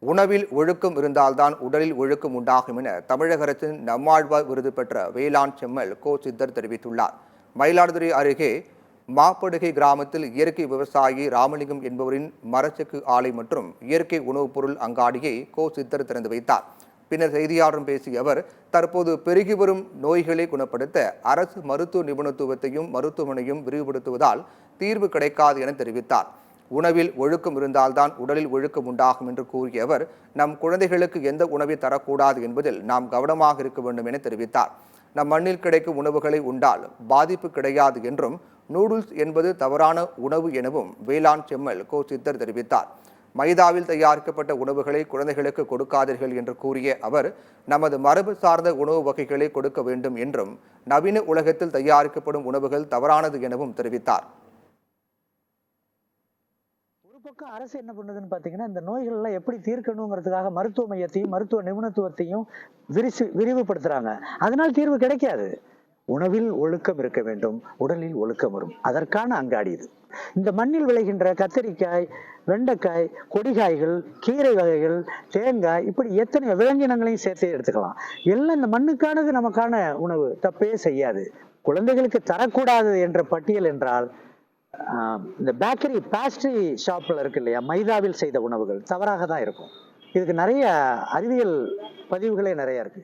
உணவில் ஒழுக்கம் இருந்தால்தான் உடலில் ஒழுக்கம் உண்டாகும் என தமிழக அரசின் நம்மாழ்வார் விருது பெற்ற வேளாண் செம்மல் கோ சித்தர் தெரிவித்துள்ளார். மயிலாடுதுறை அருகே மாப்படுகை கிராமத்தில் இயற்கை விவசாயி ராமலிங்கம் என்பவரின் மரச்செக்கு ஆலை மற்றும் இயற்கை உணவுப் பொருள் அங்காடியை கோ சித்தர் திறந்து வைத்தார். பின்னர் செய்தியாளரிடம் பேசிய அவர், தற்போது பெருகி வரும் நோய்களை குணப்படுத்த அரசு மருத்துவ நிபுணத்துவத்தையும் மருத்துவமனையும் விரிவுபடுத்துவதால் தீர்வு கிடைக்காது என தெரிவித்தார். உணவில் ஒழுக்கம் இருந்தால்தான் உடலில் ஒழுக்கம் உண்டாகும் என்று கூறிய அவர், நம் குழந்தைகளுக்கு எந்த உணவை தரக்கூடாது என்பதில் நாம் கவனமாக இருக்க வேண்டும் என தெரிவித்தார். நம் மண்ணில் கிடைக்கும் உணவுகளை உண்டால் பாதிப்பு கிடையாது என்றும், நூடுல்ஸ் என்பது தவறான உணவு எனவும் வேளாண் செம்மல் கோ சித்தர் தெரிவித்தார். மைதாவில் தயாரிக்கப்பட்ட உணவுகளை குழந்தைகளுக்கு கொடுக்காதீர்கள் என்று கூறிய அவர், நமது மரபு சார்ந்த உணவு வகைகளை கொடுக்க வேண்டும் என்றும், நவீன உலகத்தில் தயாரிக்கப்படும் உணவுகள் தவறானது எனவும் தெரிவித்தார். ஒரு பக்கம் அரசு என்ன பண்ணுதுன்னு பாத்தீங்கன்னா, இந்த நோய்கள் எல்லாம் எப்படி தீர்க்கணுங்கிறதுக்காக மருத்துவ மையத்தையும் மருத்துவ நிபுணத்துவத்தையும் விரிவுபடுத்துறாங்க. அதனால் தீர்வு கிடைக்காது. உணவில் ஒழுக்கம் இருக்க வேண்டும், உடலில் ஒழுக்கம் வரும். அதற்கான அங்காடி இது. இந்த மண்ணில் விளைகின்ற கத்தரிக்காய், வெண்டைக்காய், கொடிகாய்கள், கீரை வகைகள், தேங்காய், இப்படி எத்தனை விலங்கினங்களையும் சேர்த்து எடுத்துக்கலாம். எல்லாம் இந்த மண்ணுக்கானது, நமக்கான உணவு. தப்பே செய்யாது. குழந்தைகளுக்கு தரக்கூடாது என்ற பட்டியல் என்றால், இந்த பேக்கரி பேஸ்ட்ரி ஷாப்ல இருக்கு இல்லையா, மைதாவில் செய்த உணவுகள் தவறாக தான் இருக்கும். இதுக்கு நிறைய அறிவியல் பதிவுகளே நிறைய இருக்கு.